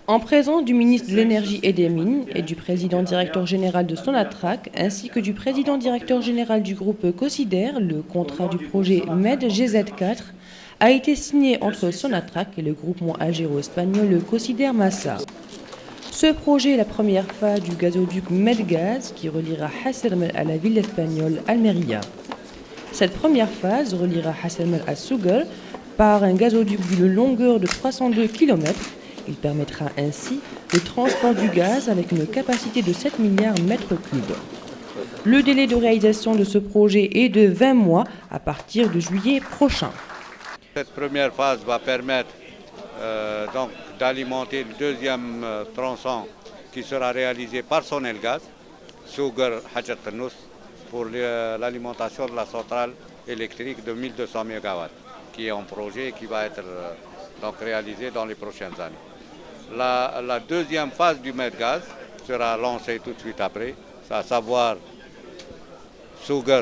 En présence du ministre de l'Énergie et des Mines et du président directeur général de Sonatrach, ainsi que du président directeur général du groupe Cosider, le contrat du projet MED-GZ4 a été signé entre Sonatrach et le groupement algéro-espagnol Cosider Massa. Ce projet est la première phase du gazoduc Medgaz qui reliera Hassermel à la ville espagnole Almeria. Cette première phase reliera Hassermel à Souguer par un gazoduc d'une longueur de 302 km. Il permettra ainsi le transport du gaz avec une capacité de 7 milliards de mètres cubes. Le délai de réalisation de ce projet est de 20 mois à partir de juillet prochain. Cette première phase va permettre donc d'alimenter le deuxième tronçon qui sera réalisé par Sonelgaz, Souguer Hadjat Ternous, pour l'alimentation de la centrale électrique de 1200 MW, qui est en projet et qui va être donc réalisé dans les prochaines années. La deuxième phase du Medgaz sera lancée tout de suite après, à savoir Souguer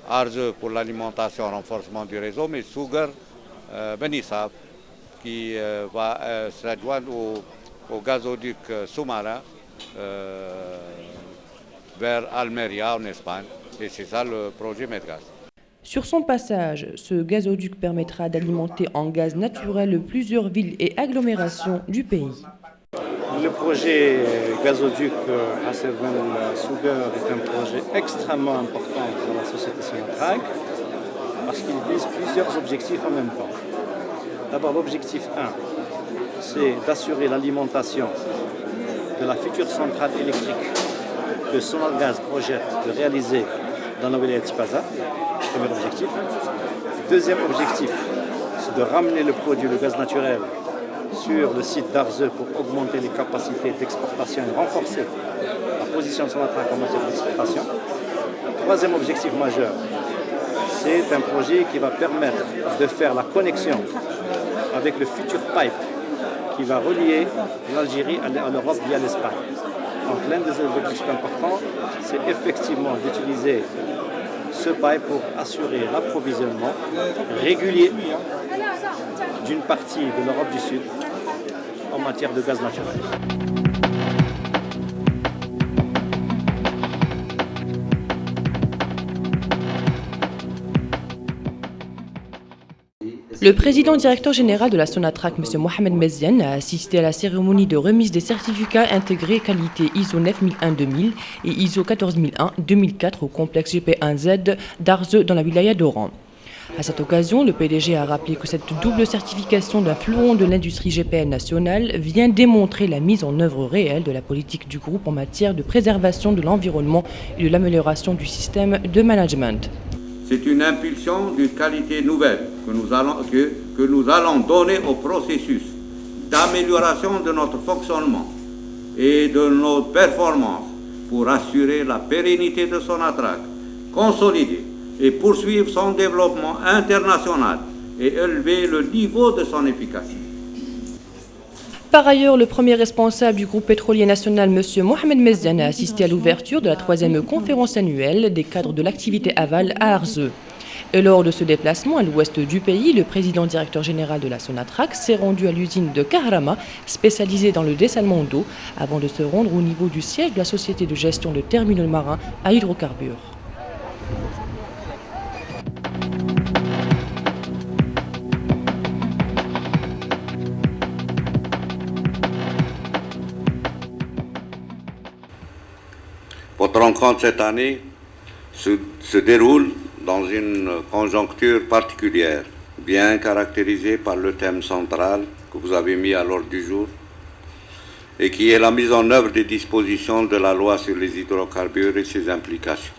Arze pour l'alimentation et renforcement du réseau, mais Souguer Benissaf qui va s'adjoindre au gazoduc sous-marin vers Almeria en Espagne. Et c'est ça le projet Medgaz. Sur son passage, ce gazoduc permettra d'alimenter en gaz naturel plusieurs villes et agglomérations du pays. Le projet gazoduc Hassermel-Souguer est un projet extrêmement important pour la société Sonatrach parce qu'il vise plusieurs objectifs en même temps. D'abord, l'objectif 1, c'est d'assurer l'alimentation de la future centrale électrique que Sonalgaz projette de réaliser dans la wilaya de Tipaza. Premier objectif. Deuxième objectif, c'est de ramener le produit, le gaz naturel, sur le site d'Arze pour augmenter les capacités d'exportation et renforcer la position de Sonatrach en matière d'exportation. Troisième objectif majeur, c'est un projet qui va permettre de faire la connexion avec le futur pipe qui va relier l'Algérie à l'Europe via l'Espagne. Donc l'un des objectifs importants, c'est effectivement d'utiliser ce pipe pour assurer l'approvisionnement régulier d'une partie de l'Europe du Sud en matière de gaz naturel. Le président directeur général de la Sonatrach, M. Mohamed Meziane, a assisté à la cérémonie de remise des certificats intégrés qualité ISO 9001-2000 et ISO 14001-2004 au complexe GP1Z d'Arze dans la wilaya d'Oran. À cette occasion, le PDG a rappelé que cette double certification d'un fleuron de l'industrie GPN nationale vient démontrer la mise en œuvre réelle de la politique du groupe en matière de préservation de l'environnement et de l'amélioration du système de management. C'est une impulsion d'une qualité nouvelle que nous allons donner au processus d'amélioration de notre fonctionnement et de nos performances pour assurer la pérennité de Sonatrach, consolider et poursuivre son développement international et élever le niveau de son efficacité. Par ailleurs, le premier responsable du groupe pétrolier national, M. Mohamed Meziane, a assisté à l'ouverture de la 3e conférence annuelle des cadres de l'activité aval à Arze. Et lors de ce déplacement à l'ouest du pays, le président directeur général de la Sonatrach s'est rendu à l'usine de Kahrama, spécialisée dans le dessalement d'eau, avant de se rendre au niveau du siège de la société de gestion de terminaux marins à hydrocarbures. Votre rencontre cette année se déroule dans une conjoncture particulière, bien caractérisée par le thème central que vous avez mis à l'ordre du jour et qui est la mise en œuvre des dispositions de la loi sur les hydrocarbures et ses implications.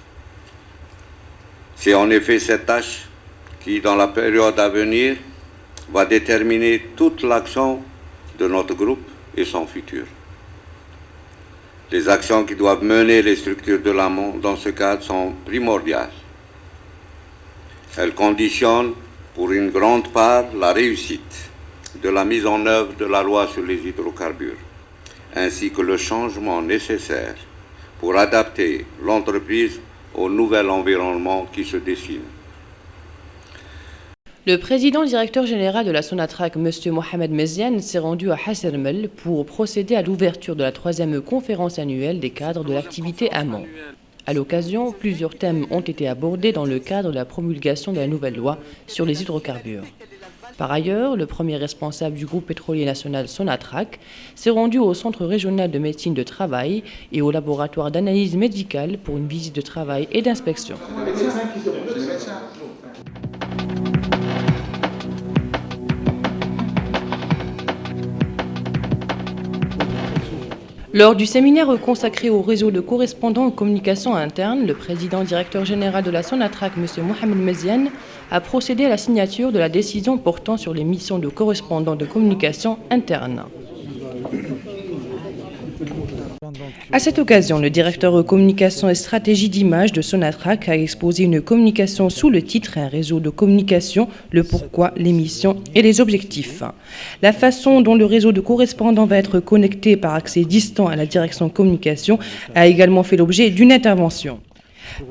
C'est en effet cette tâche qui, dans la période à venir, va déterminer toute l'action de notre groupe et son futur. Les actions qui doivent mener les structures de l'amont dans ce cadre sont primordiales. Elles conditionnent pour une grande part la réussite de la mise en œuvre de la loi sur les hydrocarbures, ainsi que le changement nécessaire pour adapter l'entreprise au nouvel environnement qui se dessine. Le président directeur général de la Sonatrach, M. Mohamed Meziane, s'est rendu à Ras El Mel pour procéder à l'ouverture de la 3e conférence annuelle des cadres de l'activité amont. À l'occasion, plusieurs thèmes ont été abordés dans le cadre de la promulgation de la nouvelle loi sur les hydrocarbures. Par ailleurs, le premier responsable du groupe pétrolier national Sonatrach s'est rendu au Centre régional de médecine de travail et au laboratoire d'analyse médicale pour une visite de travail et d'inspection. Lors du séminaire consacré au réseau de correspondants en communication interne, le président directeur général de la Sonatrach, M. Mohamed Meziane, a procédé à la signature de la décision portant sur les missions de correspondants de communication interne. À cette occasion, le directeur communication et stratégie d'image de Sonatrach a exposé une communication sous le titre « Un réseau de communication, le pourquoi, les missions et les objectifs ». La façon dont le réseau de correspondants va être connecté par accès distant à la direction communication a également fait l'objet d'une intervention.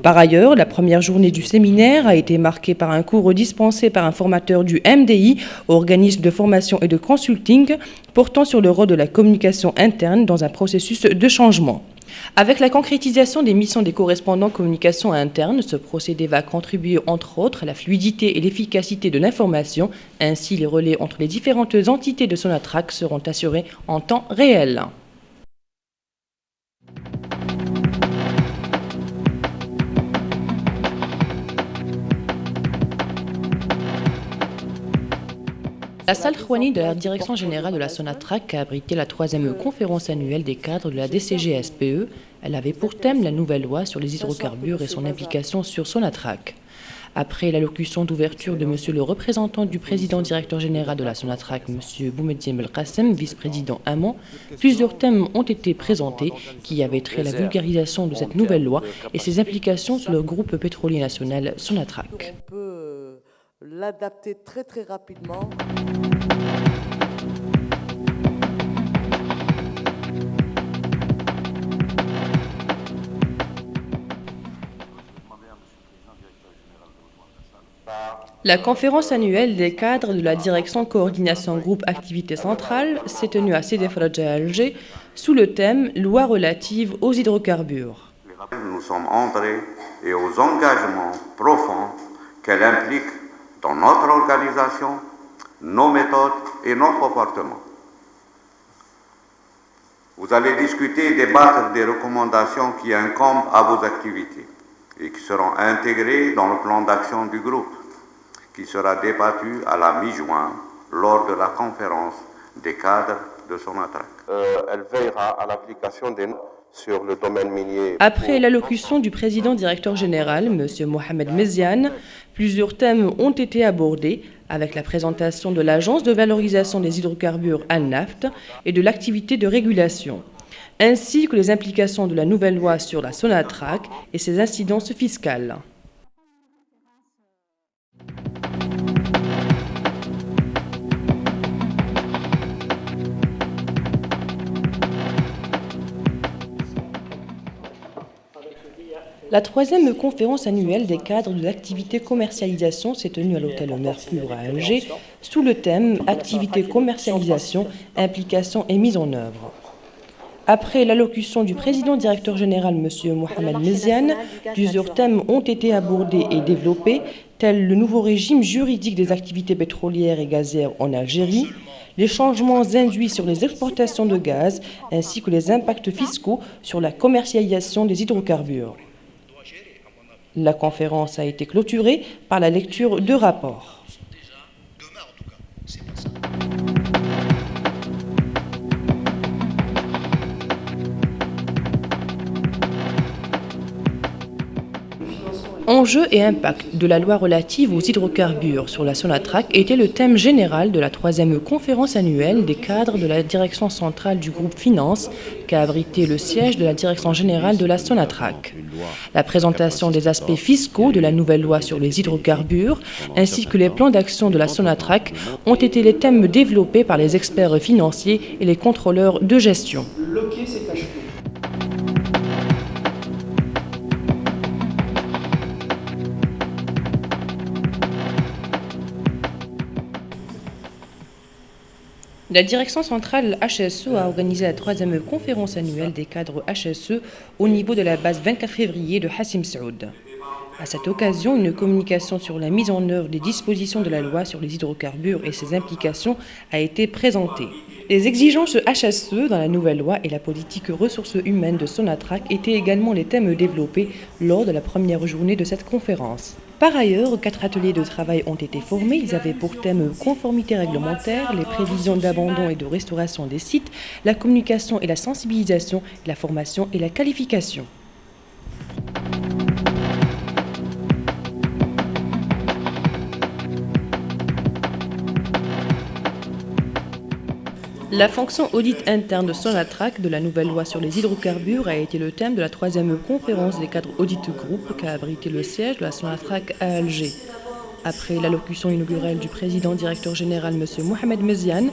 Par ailleurs, la première journée du séminaire a été marquée par un cours dispensé par un formateur du MDI, organisme de formation et de consulting, portant sur le rôle de la communication interne dans un processus de changement. Avec la concrétisation des missions des correspondants communication interne, ce procédé va contribuer entre autres à la fluidité et l'efficacité de l'information. Ainsi, les relais entre les différentes entités de Sonatrach seront assurés en temps réel. La salle Khouani de la direction générale de la Sonatrach a abrité la 3e conférence annuelle des cadres de la DCG-SPE. Elle avait pour thème la nouvelle loi sur les hydrocarbures et son implication sur Sonatrach. Après l'allocution d'ouverture de M. le représentant du président directeur général de la Sonatrach, M. Boumediene Belkacem, vice-président amont, plusieurs thèmes ont été présentés qui avaient trait à la vulgarisation de cette nouvelle loi et ses implications sur le groupe pétrolier national Sonatrach. L'adapter très rapidement. La conférence annuelle des cadres de la direction coordination groupe activité centrale s'est tenue à Sidi Fradja à Alger sous le thème Loi relative aux hydrocarbures. Nous sommes entrés et aux engagements profonds qu'elle implique dans notre organisation, nos méthodes et nos comportements. Vous allez discuter et débattre des recommandations qui incombent à vos activités et qui seront intégrées dans le plan d'action du groupe, qui sera débattu à la mi-juin lors de la conférence des cadres de Sonatrach. Elle veillera à l'application des normes sur le domaine minier. Après l'allocution du président directeur général, M. Mohamed Meziane, plusieurs thèmes ont été abordés avec la présentation de l'Agence de valorisation des hydrocarbures Al-Naft et de l'activité de régulation, ainsi que les implications de la nouvelle loi sur la Sonatrach et ses incidences fiscales. La 3e conférence annuelle des cadres de l'activité commercialisation s'est tenue à l'hôtel Mercure à Alger sous le thème « Activité commercialisation, implication et mise en œuvre ». Après l'allocution du président directeur général M. Mohamed Meziane, plusieurs thèmes ont été abordés et développés, tels le nouveau régime juridique des activités pétrolières et gazières en Algérie, les changements induits sur les exportations de gaz, ainsi que les impacts fiscaux sur la commercialisation des hydrocarbures. La conférence a été clôturée par la lecture de rapports. Enjeux et impact de la loi relative aux hydrocarbures sur la Sonatrach était le thème général de la 3e conférence annuelle des cadres de la direction centrale du groupe Finance qu'a abrité le siège de la direction générale de la Sonatrach. La présentation des aspects fiscaux de la nouvelle loi sur les hydrocarbures ainsi que les plans d'action de la Sonatrach ont été les thèmes développés par les experts financiers et les contrôleurs de gestion. La direction centrale HSE a organisé la 3e conférence annuelle des cadres HSE au niveau de la base 24 février de Hassim Saoud. À cette occasion, une communication sur la mise en œuvre des dispositions de la loi sur les hydrocarbures et ses implications a été présentée. Les exigences HSE dans la nouvelle loi et la politique ressources humaines de Sonatrach étaient également les thèmes développés lors de la première journée de cette conférence. Par ailleurs, 4 ateliers de travail ont été formés. Ils avaient pour thème conformité réglementaire, les prévisions d'abandon et de restauration des sites, la communication et la sensibilisation, la formation et la qualification. La fonction audit interne de Sonatrach de la nouvelle loi sur les hydrocarbures a été le thème de la 3e conférence des cadres audit groupe qu'a abrité le siège de la Sonatrach à Alger. Après l'allocution inaugurale du président directeur général M. Mohamed Meziane,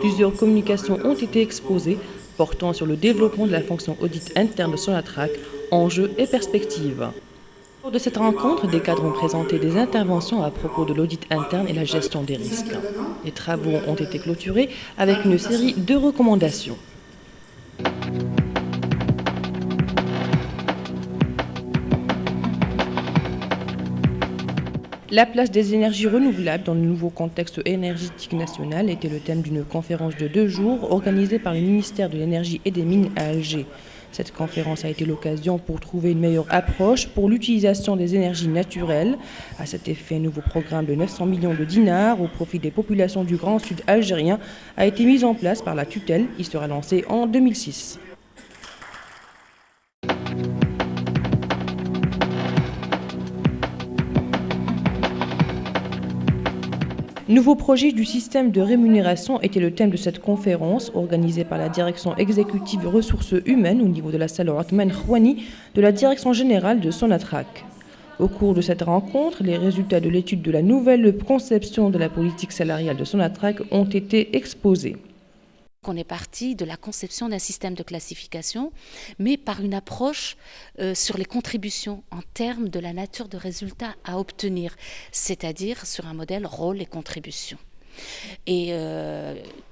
plusieurs communications ont été exposées portant sur le développement de la fonction audit interne de Sonatrach, enjeux et perspectives. Lors de cette rencontre, des cadres ont présenté des interventions à propos de l'audit interne et la gestion des risques. Les travaux ont été clôturés avec une série de recommandations. La place des énergies renouvelables dans le nouveau contexte énergétique national était le thème d'une conférence de 2 jours organisée par le ministère de l'Énergie et des Mines à Alger. Cette conférence a été l'occasion pour trouver une meilleure approche pour l'utilisation des énergies naturelles. À cet effet, un nouveau programme de 900 millions de dinars au profit des populations du Grand Sud algérien a été mis en place par la tutelle. Il sera lancé en 2006. Nouveau projet du système de rémunération était le thème de cette conférence organisée par la direction exécutive ressources humaines au niveau de la salle Othman Khouani de la direction générale de Sonatrach. Au cours de cette rencontre, les résultats de l'étude de la nouvelle conception de la politique salariale de Sonatrach ont été exposés. On est parti de la conception d'un système de classification, mais par une approche sur les contributions en termes de la nature de résultats à obtenir, c'est-à-dire sur un modèle rôle et contribution. Et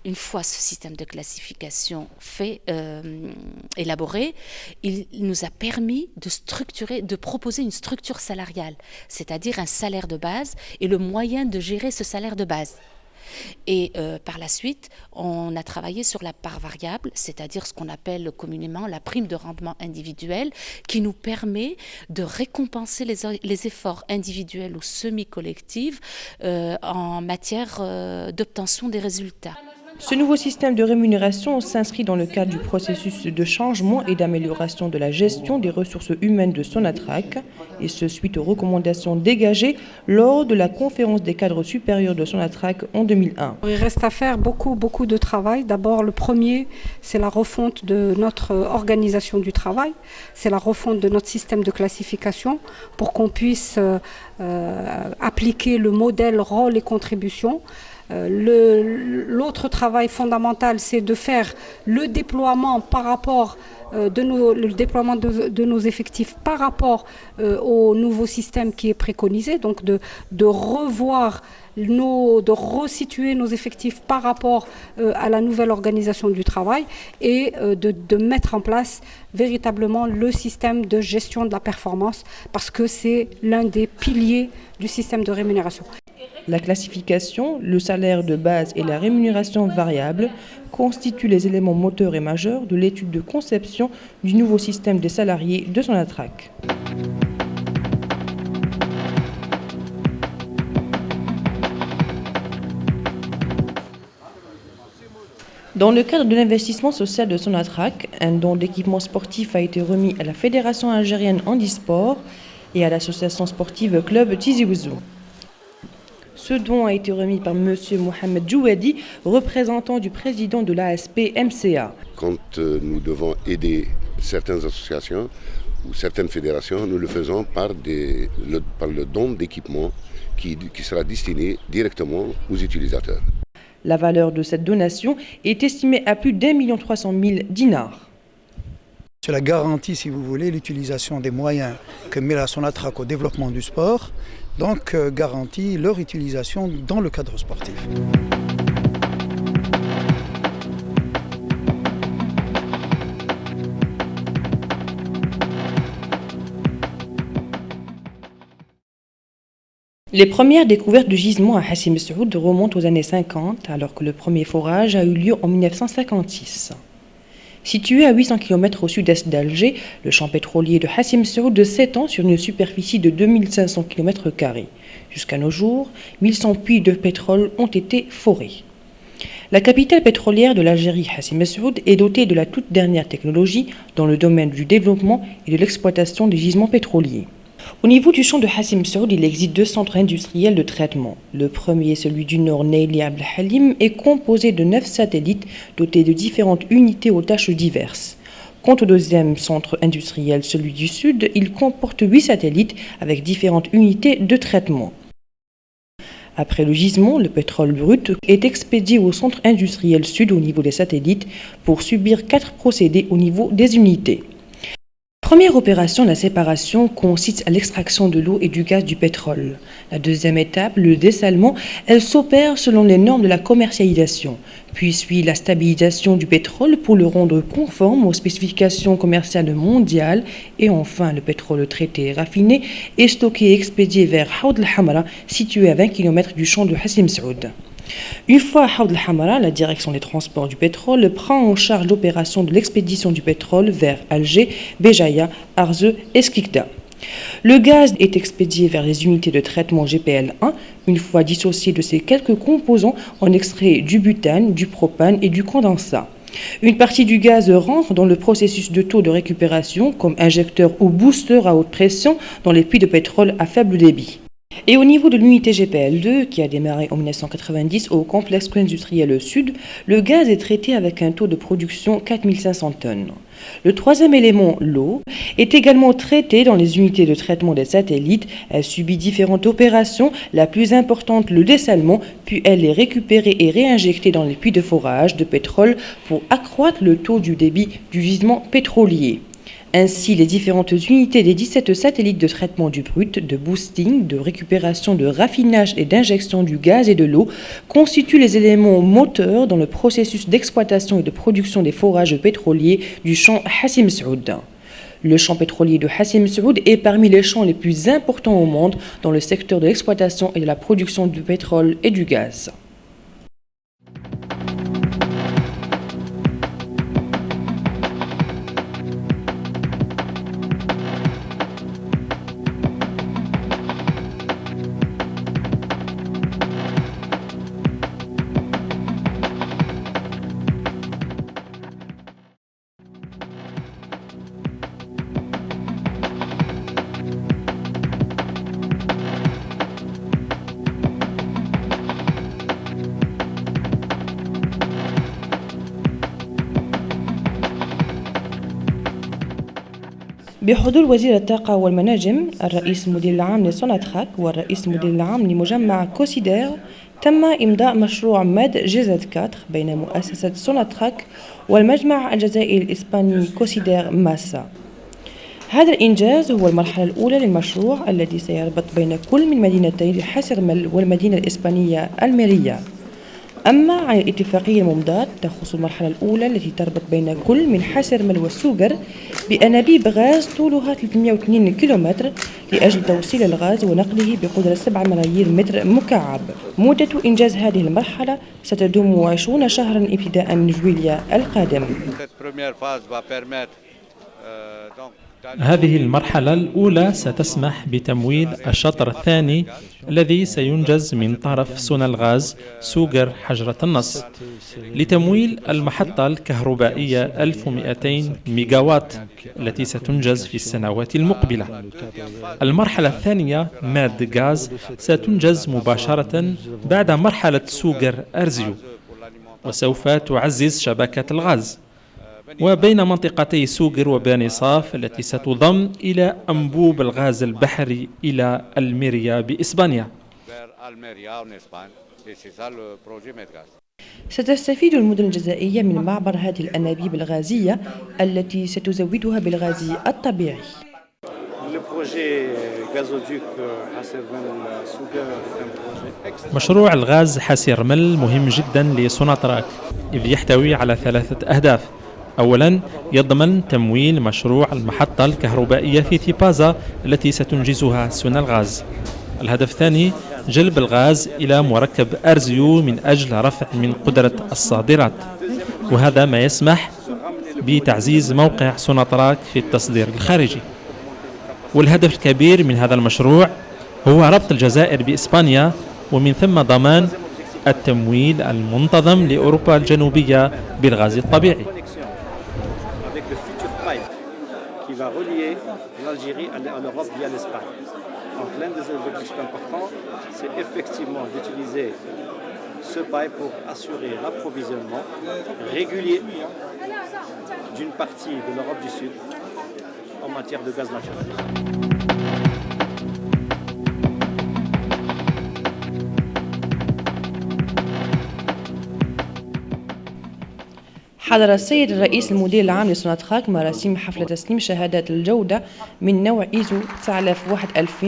une fois ce système de classification élaboré, il nous a permis de structurer, de proposer une structure salariale, c'est-à-dire un salaire de base et le moyen de gérer ce salaire de base. Et par la suite, on a travaillé sur la part variable, c'est-à-dire ce qu'on appelle communément la prime de rendement individuel, qui nous permet de récompenser les efforts individuels ou semi-collectifs en matière d'obtention des résultats. Ce nouveau système de rémunération s'inscrit dans le cadre du processus de changement et d'amélioration de la gestion des ressources humaines de Sonatrach, et ce suite aux recommandations dégagées lors de la conférence des cadres supérieurs de Sonatrach en 2001. Il reste à faire beaucoup de travail. D'abord, le premier, c'est la refonte de notre organisation du travail, c'est la refonte de notre système de classification pour qu'on puisse appliquer le modèle rôle et contribution. L'autre travail fondamental, c'est de faire le déploiement par rapport de nos effectifs par rapport au nouveau système qui est préconisé, donc de revoir de resituer nos effectifs par rapport à la nouvelle organisation du travail et de mettre en place véritablement le système de gestion de la performance, parce que c'est l'un des piliers du système de rémunération. La classification, le salaire de base et la rémunération variable constituent les éléments moteurs et majeurs de l'étude de conception du nouveau système des salariés de Sonatrach. Dans le cadre de l'investissement social de Sonatrach, un don d'équipements sportifs a été remis à la Fédération algérienne handisport et à l'association sportive Club Tizi Ouzou. Ce don a été remis par M. Mohamed Djouadi, représentant du président de l'ASP MCA. Quand nous devons aider certaines associations ou certaines fédérations, nous le faisons par le don d'équipements qui sera destiné directement aux utilisateurs. La valeur de cette donation est estimée à plus d'1 300 000 dinars. Cela garantit, si vous voulez, l'utilisation des moyens que met la Sonatrach au développement du sport, donc garantit leur utilisation dans le cadre sportif. Les premières découvertes de gisements à Hassi Messoud remontent aux années 50, alors que le premier forage a eu lieu en 1956. Situé à 800 km au sud-est d'Alger, le champ pétrolier de Hassi Messoud s'étend sur une superficie de 2500 km². Jusqu'à nos jours, 1100 puits de pétrole ont été forés. La capitale pétrolière de l'Algérie, Hassi Messoud, est dotée de la toute dernière technologie dans le domaine du développement et de l'exploitation des gisements pétroliers. Au niveau du champ de Hassi Messoud, il existe 2 centres industriels de traitement. Le premier, celui du nord, Neili Abdel Halim, est composé de 9 satellites dotés de différentes unités aux tâches diverses. Quant au deuxième centre industriel, celui du sud, il comporte 8 satellites avec différentes unités de traitement. Après le gisement, le pétrole brut est expédié au centre industriel sud au niveau des satellites pour subir 4 procédés au niveau des unités. Première opération, la séparation, consiste à l'extraction de l'eau et du gaz du pétrole. La deuxième étape, le dessalement, elle s'opère selon les normes de la commercialisation. Puis suit la stabilisation du pétrole pour le rendre conforme aux spécifications commerciales mondiales. Et enfin, le pétrole traité et raffiné est stocké et expédié vers Haoud el-Hamra, situé à 20 km du champ de Hassi Messoud. Une fois à Haoud el-Hamra, la direction des transports du pétrole prend en charge l'opération de l'expédition du pétrole vers Alger, Béjaïa, Arzeu et Skikda. Le gaz est expédié vers les unités de traitement GPL1. Une fois dissocié de ces quelques composants, on extrait du butane, du propane et du condensat. Une partie du gaz rentre dans le processus de taux de récupération comme injecteur ou booster à haute pression dans les puits de pétrole à faible débit. Et au niveau de l'unité GPL2, qui a démarré en 1990 au complexe industriel sud, le gaz est traité avec un taux de production 4500 tonnes. Le troisième élément, l'eau, est également traité dans les unités de traitement des satellites. Elle subit différentes opérations, la plus importante le dessalement, puis elle est récupérée et réinjectée dans les puits de forage de pétrole pour accroître le taux du débit du gisement pétrolier. Ainsi, les différentes unités des 17 satellites de traitement du brut, de boosting, de récupération, de raffinage et d'injection du gaz et de l'eau constituent les éléments moteurs dans le processus d'exploitation et de production des forages pétroliers du champ Hassi Messoud. Le champ pétrolier de Hassi Messoud est parmi les champs les plus importants au monde dans le secteur de l'exploitation et de la production du pétrole et du gaz. بحضور وزير الطاقة والمناجم، الرئيس المدير العام لسوناتراك والرئيس المدير العام لمجمع كوسيدير، تم إمضاء مشروع ماد جيزد 4 بين مؤسسة سوناتراك والمجمع الجزائري الإسباني كوسيدير ماسا. هذا الإنجاز هو المرحلة الأولى للمشروع الذي سيربط بين كل من مدينتي حسرمل والمدينة الإسبانية الميريا. أما عن الاتفاقية الممضاة تخص المرحلة الأولى التي تربط بين كل من حسرمل والسوغر بأنابيب غاز طولها 302 كيلومتر لأجل توصيل الغاز ونقله بقدرة 7 ملايين متر مكعب. مدة إنجاز هذه المرحلة ستدوم 20 شهرا ابتداء من جويليا القادم. هذه المرحلة الأولى ستسمح بتمويل الشطر الثاني الذي سينجز من طرف سونالغاز سوغر حجرة النص لتمويل المحطة الكهربائية 1200 ميجاوات التي ستنجز في السنوات المقبلة. المرحلة الثانية ماد غاز ستنجز مباشرة بعد مرحلة سوغر أرزيو وسوف تعزز شبكة الغاز وبين منطقتي سوغر وبني صاف التي ستضم إلى أنبوب الغاز البحري إلى الميريا بإسبانيا. ستستفيد المدن الجزائرية من معبر هذه الأنابيب الغازية التي ستزودها بالغاز الطبيعي. مشروع الغاز حسيرمل مهم جدا لسوناتراك إذ يحتوي على 3 أهداف. أولا يضمن تمويل مشروع المحطة الكهربائية في تيبازا التي ستنجزها سونالغاز. الهدف الثاني جلب الغاز إلى مركب أرزيو من أجل رفع من قدرة الصادرات، وهذا ما يسمح بتعزيز موقع سوناتراك في التصدير الخارجي. والهدف الكبير من هذا المشروع هو ربط الجزائر بإسبانيا، ومن ثم ضمان التمويل المنتظم لأوروبا الجنوبية بالغاز الطبيعي. Donc l'un des objectifs importants, c'est effectivement d'utiliser ce pipe pour assurer l'approvisionnement régulier d'une partie de l'Europe du Sud en matière de gaz naturel. حضر السيد الرئيس المدير العام لسوناتراك مراسم حفل تسليم شهادات الجودة من نوع إيزو 9001-2000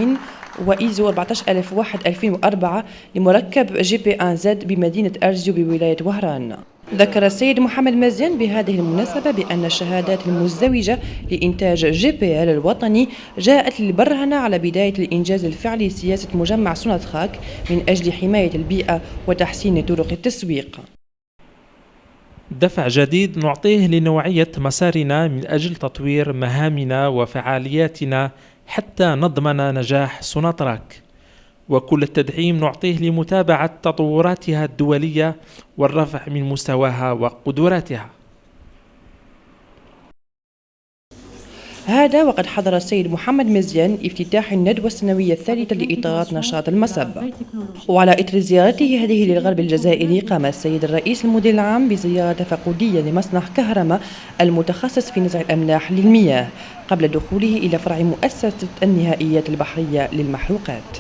وإيزو 14001-2004 لمركب GP1Z بمدينة أرزيو بولاية وهران. ذكر السيد محمد مزيان بهذه المناسبة بأن الشهادات المزدوجة لإنتاج GPL الوطني جاءت للبرهنة على بداية الإنجاز الفعلي لسياسة مجمع سوناتراك من أجل حماية البيئة وتحسين طرق التسويق. دفع جديد نعطيه لنوعية مسارنا من أجل تطوير مهامنا وفعالياتنا حتى نضمن نجاح سوناتراك، وكل التدعيم نعطيه لمتابعة تطوراتها الدولية والرفع من مستواها وقدراتها. هذا وقد حضر السيد محمد مزيان افتتاح الندوة السنوية الثالثة لإطارات نشاط المصب. وعلى إثر زيارته هذه للغرب الجزائري قام السيد الرئيس المدير العام بزيارة تفقدية لمصنع كهرما المتخصص في نزع الأملاح للمياه قبل دخوله إلى فرع مؤسسة النهائيات البحرية للمحروقات.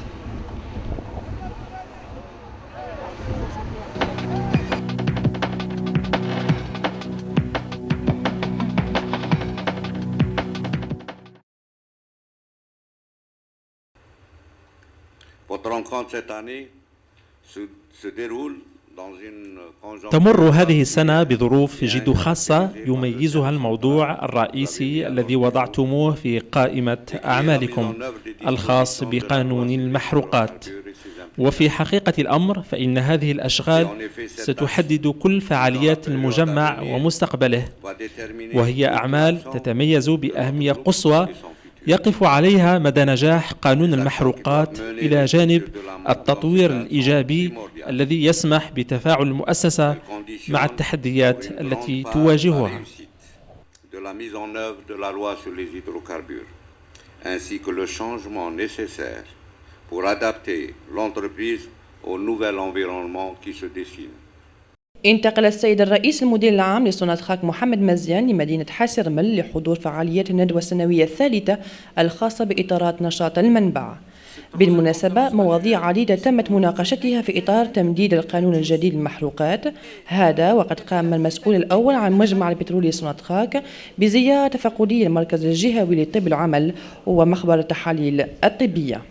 تمر هذه السنة بظروف جد خاصة يميزها الموضوع الرئيسي الذي وضعتموه في قائمة أعمالكم الخاص بقانون المحروقات. وفي حقيقة الأمر فإن هذه الأشغال ستحدد كل فعاليات المجمع ومستقبله، وهي أعمال تتميز بأهمية قصوى يقف عليها مدى نجاح قانون المحروقات إلى جانب التطوير الإيجابي الذي يسمح بتفاعل المؤسسة مع التحديات التي تواجهها. انتقل السيد الرئيس المدير العام لسوناتراك محمد مزيان لمدينة حاسر مل لحضور فعاليات الندوة السنوية الثالثة الخاصة بإطارات نشاط المنبع. بالمناسبة مواضيع عديدة تمت مناقشتها في إطار تمديد القانون الجديد للمحروقات. هذا وقد قام المسؤول الأول عن مجمع البترولي سوناتراك بزيارة تفقدية المركز الجهوي لطب العمل ومخبر التحاليل الطبية.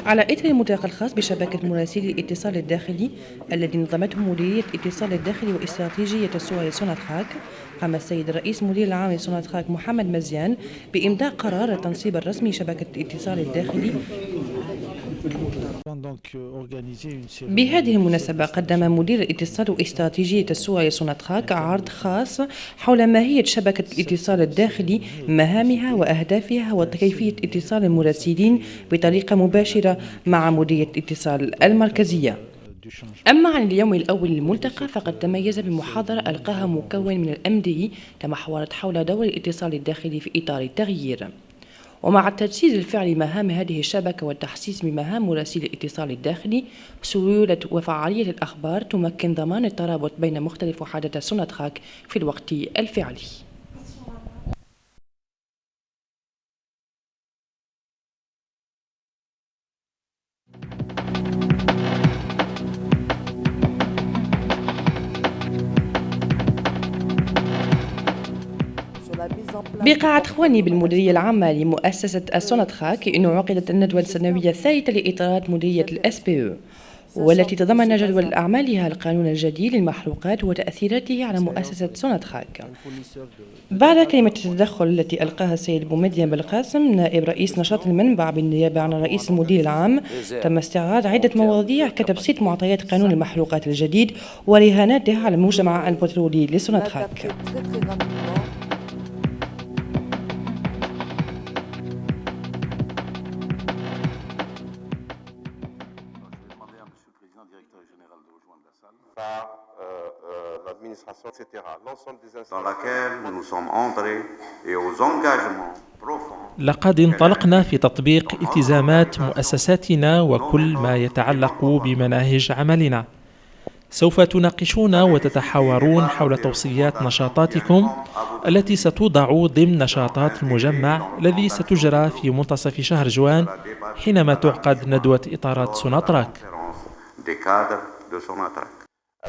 على إثر الملتقى الخاص بشبكة مراسلي الاتصال الداخلي الذي نظمته مديرية الاتصال الداخلي واستراتيجية السوق لسوناتراك، قام السيد الرئيس مدير العام لسوناتراك محمد مزيان بإمضاء قرار التنصيب الرسمي شبكة الاتصال الداخلي. بهذه المناسبة قدم مدير الاتصال واستراتيجية السوق لسوناتراك عرض خاص حول ماهية شبكة الاتصال الداخلي، مهامها وأهدافها وكيفية اتصال المراسلين بطريقة مباشرة مع مديرية الاتصال المركزية. أما عن اليوم الأول للملتقى فقد تميز بمحاضرة ألقاها مكون من الأمدي تمحورت حول دور الاتصال الداخلي في إطار التغيير. ومع التجسيد الفعلي مهام هذه الشبكة والتحسيس بمهام مراسلي الاتصال الداخلي، سيولة وفعالية الأخبار تمكن ضمان الترابط بين مختلف وحدات سوناتراك في الوقت الفعلي. بقاعة خواني بالمديرية العامة لمؤسسة السوناتراك إنه عقدت الندوة السنوية الثالثة لإطارات مديرية الSPE. والتي تضمن جدول أعمالها القانون الجديد للمحروقات وتأثيراته على مؤسسة سوناتراك. بعد كلمة التدخل التي ألقاها السيد بومدين بالقاسم نائب رئيس نشاط المنبع بالنيابة عن رئيس المدير العام، تم استعراض عدة مواضيع كتبسيط معطيات قانون المحروقات الجديد ورهاناته على المجتمع البترولي لسوناتراك. dans laquelle nous sommes entrés et aux engagements profonds. لقد انطلقنا في تطبيق التزامات مؤسساتنا وكل ما يتعلق بمناهج عملنا. سوف تناقشون وتتحاورون حول توصيات نشاطاتكم التي ستوضع ضمن نشاطات المجمع الذي ستجرى في منتصف شهر جوان حينما تعقد ندوة إطارات سوناتراك.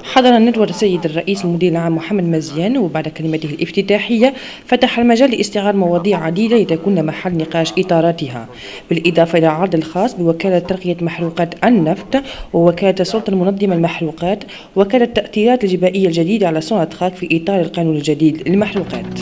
حضر الندوة السيد الرئيس المدير العام محمد مزيان، وبعد كلمته الافتتاحية فتح المجال لاستعراض مواضيع عديدة لتكون محل نقاش إطاراتها، بالإضافة إلى العرض الخاص بوكالة ترقية محروقات النفط ووكالة السلطة المنظمة للمحروقات وكالة التأثيرات الجبائية الجديدة على سوناتراك في إطار القانون الجديد للمحروقات.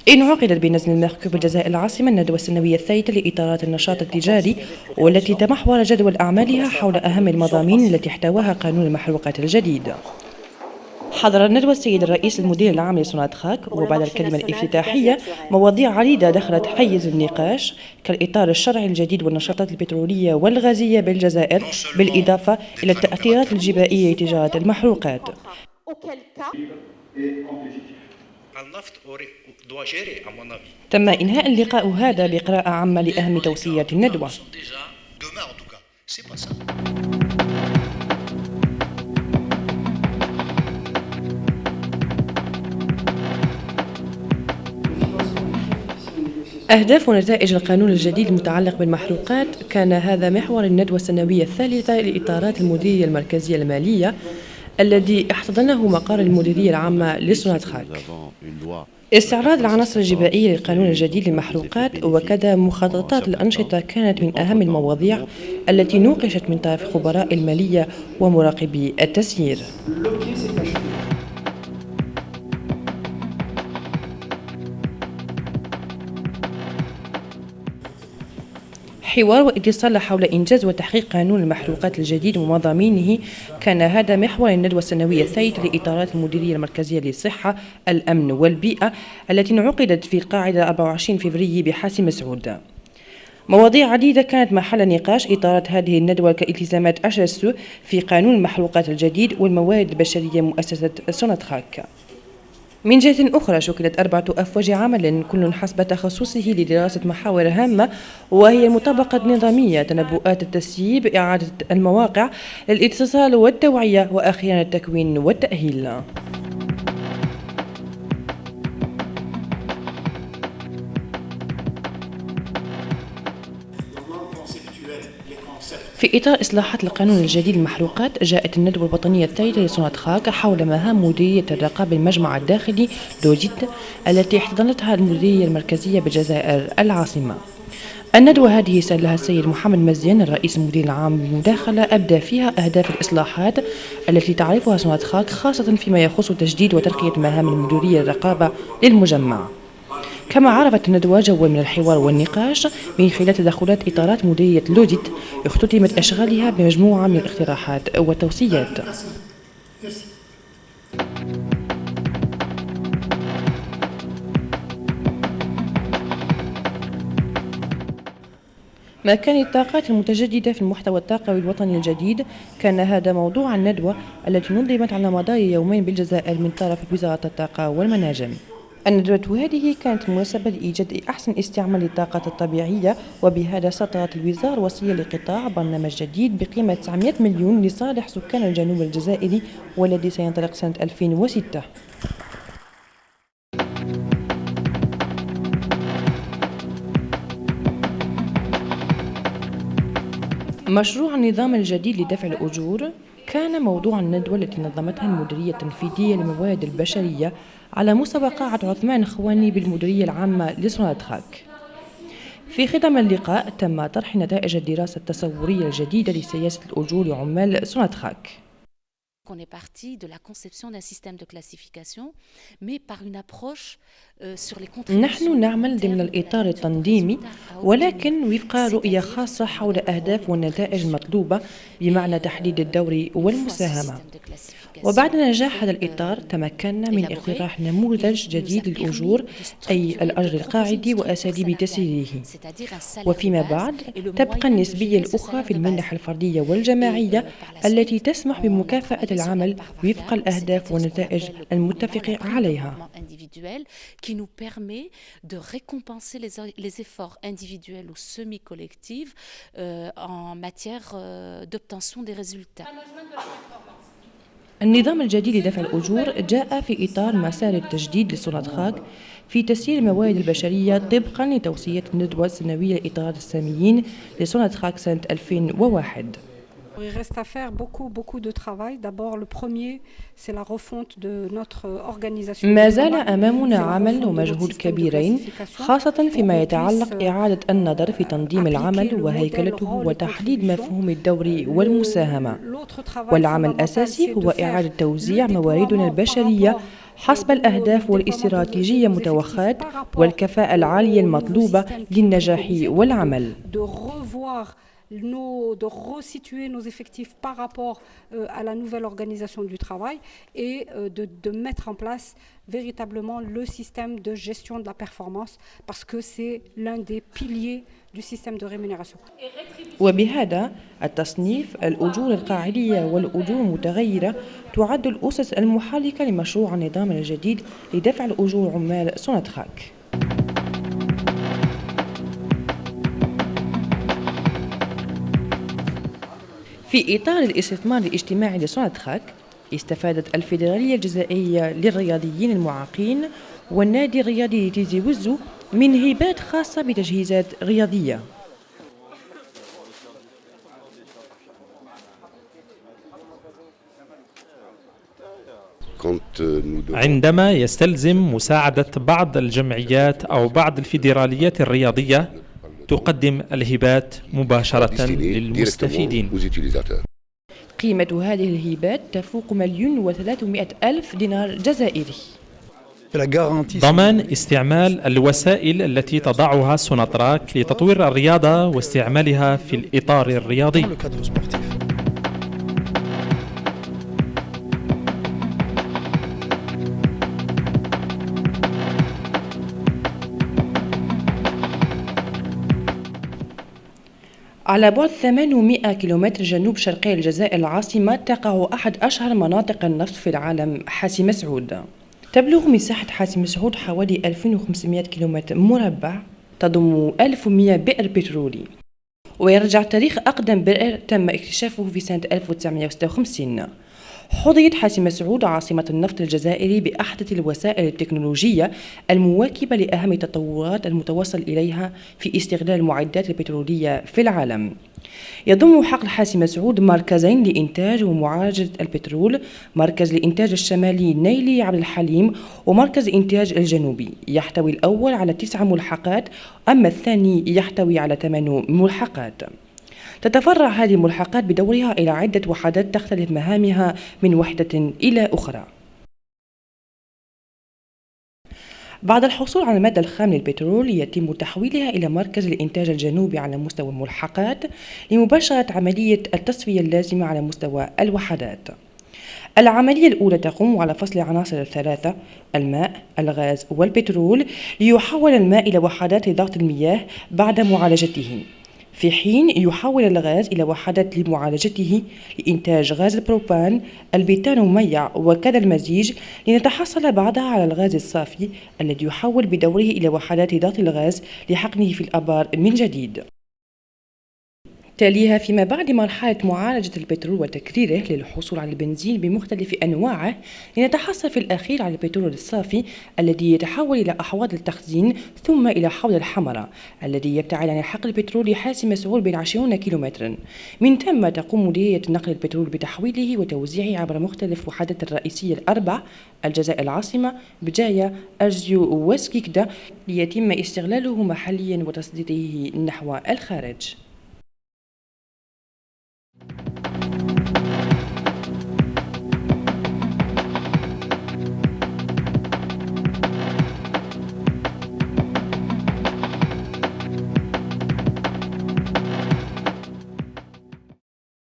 إن عقدت بنزل المركب بالجزائر العاصمة الندوة السنوية الثالثة لإطارات النشاط التجاري، والتي تمحور جدول أعمالها حول أهم المضامين التي احتواها قانون المحروقات الجديد. حضر الندوة السيد الرئيس المدير العام لسوناتراك، وبعد الكلمة الافتتاحية مواضيع عديدة دخلت حيز النقاش كالإطار الشرعي الجديد والنشاطات البترولية والغازية بالجزائر، بالإضافة إلى التأثيرات الجبائية لتجارة المحروقات. تم إنهاء اللقاء هذا بقراءة عامة لأهم توصيات الندوة. أهداف ونتائج القانون الجديد المتعلق بالمحروقات كان هذا محور الندوة السنوية الثالثة لإطارات المديرية المركزية المالية الذي احتضنه مقر المديرية العامة لسوناتراك. استعراض العناصر الجبائية للقانون الجديد للمحروقات وكذا مخططات الأنشطة كانت من أهم المواضيع التي نوقشت من طرف خبراء المالية ومراقبي التسيير. حوار واتصال حول إنجاز وتحقيق قانون المحروقات الجديد ومضامينه كان هذا محور الندوة السنوية الثالثة لإطارات المديرية المركزية للصحة، الأمن والبيئة التي انعقدت في القاعدة 24 فبراير بحاسي مسعود. مواضيع عديدة كانت محل نقاش إطارات هذه الندوة كالتزامات أجسو في قانون المحروقات الجديد والموارد البشرية مؤسسة سوناتراك. من جهة أخرى شكلت 4 أفواج عمل كل حسب تخصصه لدراسة محاور هامة، وهي المطابقة النظامية، تنبؤات التسييب، إعادة المواقع، الاتصال والتوعية، وأخيرا التكوين والتأهيل. في إطار إصلاحات القانون الجديد للمحروقات جاءت الندوة الوطنية الثالثة لسوناتراك حول مهام مديرية الرقابة المجمع الداخلي لوجيت التي احتضنتها المديرية المركزية بالجزائر العاصمة. الندوة هذه سأل لها السيد محمد مزيان الرئيس المدير العام بالمداخلة أبدى فيها أهداف الإصلاحات التي تعرفها سوناتراك، خاصة فيما يخص تجديد وترقية مهام المديرية الرقابة للمجمع. كما عرفت الندوة جوا من الحوار والنقاش من خلال تدخلات إطارات مديرية لوجيت اختتمت أشغالها بمجموعة من الاقتراحات والتوصيات. مكان الطاقات المتجددة في المحتوى الطاقوي الوطني الجديد كان هذا موضوع الندوة التي نظمت على مدار يومين بالجزائر من طرف وزارة الطاقة والمناجم. الندوة هذه كانت مناسبة لإيجاد أحسن استعمال للطاقة الطبيعية، وبهذا سطرت الوزارة وصية لقطاع برنامج جديد بقيمة 900 مليون لصالح سكان الجنوب الجزائري، والذي سينطلق سنة 2006. مشروع النظام الجديد لدفع الأجور كان موضوع الندوة التي نظمتها المديرية التنفيذية للموارد البشرية على مستوى قاعة عثمان خواني بالمديرية العامة لسوناتراك. في ختام اللقاء تم طرح نتائج الدراسة التصورية الجديدة لسياسة الأجور لعمال سوناتراك. On est parti de la conception d'un système de classification, mais par une approche sur les contributions. نحن نعمل ضمن الإطار التنظيمي ولكن وفق رؤية خاصة حول أهداف والنتائج المطلوبة بمعنى تحديد الدور والمساهمة. وبعد نجاح هذا الإطار تمكنا من اقتراح نموذج جديد للأجور أي الأجر القاعدي وأساليب تسييره. وفيما بعد تبقى النسبية الأخرى في المنح الفردية والجماعية التي تسمح بمكافأة العمل وفق الأهداف والنتائج المتفق عليها. qui nous permet de récompenser les efforts individuels ou semi-collectifs en matière d'obtention des résultats. النظام الجديد لدفع الأجور جاء في إطار مسار التجديد لسوناتراك في تسيير الموارد البشرية طبقا لتوصية الندوة السنوية لإطارات الساميين لسوناتراك سنة 2001. Il reste à faire beaucoup de travail. D'abord, le premier, c'est la refonte de notre organisation. ما زال أمامنا عمل ومجهود كبيرين خاصة فيما يتعلق إعادة النظر في تنظيم العمل وهيكلته وتحديد مفهوم الدور والمساهمة. والعمل الأساسي هو إعادة توزيع مواردنا البشرية حسب الأهداف والاستراتيجية المتوخاة والكفاءة العالية المطلوبة للنجاح والعمل. De resituer nos effectifs par rapport à la nouvelle organisation du travail et de mettre en place véritablement le système de gestion de la performance parce que c'est l'un des piliers du système de rémunération. وبهذا التصنيف الأجور القاعدية والأجور المتغيرة تعد الأسس المحركة لمشروع النظام الجديد لدفع الأجور عمال سوناتراك. في إطار الاستثمار الاجتماعي لسوناتراك استفادت الفيدرالية الجزائرية للرياضيين المعاقين والنادي الرياضي لتيزي وزو من هبات خاصة بتجهيزات رياضية. عندما يستلزم مساعدة بعض الجمعيات أو بعض الفيدراليات الرياضية تقدم الهبات مباشرة للمستفيدين. قيمة هذه الهبات تفوق 1,300,000 دينار جزائري. ضمان استعمال الوسائل التي تضعها سوناتراك لتطوير الرياضة واستعمالها في الإطار الرياضي. على بعد 800 كيلومتر جنوب شرقي الجزائر العاصمة تقع أحد أشهر مناطق النفط في العالم حاسي مسعود. تبلغ مساحة حاسي مسعود حوالي 2500 كيلومتر مربع تضم 1100 بئر بترولي. ويرجع تاريخ أقدم بئر تم اكتشافه في سنة 1956. حظيت حاسي مسعود عاصمة النفط الجزائري بأحدث الوسائل التكنولوجية المواكبة لأهم التطورات المتوصل إليها في استغلال المعدات البترولية في العالم. يضم حقل حاسي مسعود مركزين لإنتاج ومعالجة البترول، مركز لإنتاج الشمالي نيلي عبد الحليم ومركز إنتاج الجنوبي. يحتوي الأول على 9 ملحقات أما الثاني يحتوي على 8 ملحقات. تتفرع هذه الملحقات بدورها إلى عدة وحدات تختلف مهامها من وحدة إلى أخرى. بعد الحصول على المادة الخام للبترول يتم تحويلها إلى مركز الإنتاج الجنوبي على مستوى الملحقات لمباشرة عملية التصفية اللازمة على مستوى الوحدات. العملية الأولى تقوم على فصل العناصر الثلاثة الماء، الغاز والبترول ليحول الماء إلى وحدات لضغط المياه بعد معالجته، في حين يحول الغاز إلى وحدات لمعالجته لإنتاج غاز البروبان، البيتان وميع وكذا المزيج، لنتحصل بعدها على الغاز الصافي الذي يحول بدوره إلى وحدات ضغط الغاز لحقنه في الآبار من جديد. تاليها فيما بعد مرحلة معالجة البترول وتكريره للحصول على البنزين بمختلف أنواعه، لنتحصل في الأخير على البترول الصافي الذي يتحول إلى أحواض التخزين ثم إلى حوض الحمراء الذي يبتعد عن الحقل البترولي حاسم مسؤول بين 20 كيلومترا. من ثم تقوم مديرية نقل البترول بتحويله وتوزيعه عبر مختلف وحدات الرئيسية الأربع: الجزائر العاصمة، بجاية، أرزيو وسكيكدا، ليتم استغلاله محليا وتصديره نحو الخارج.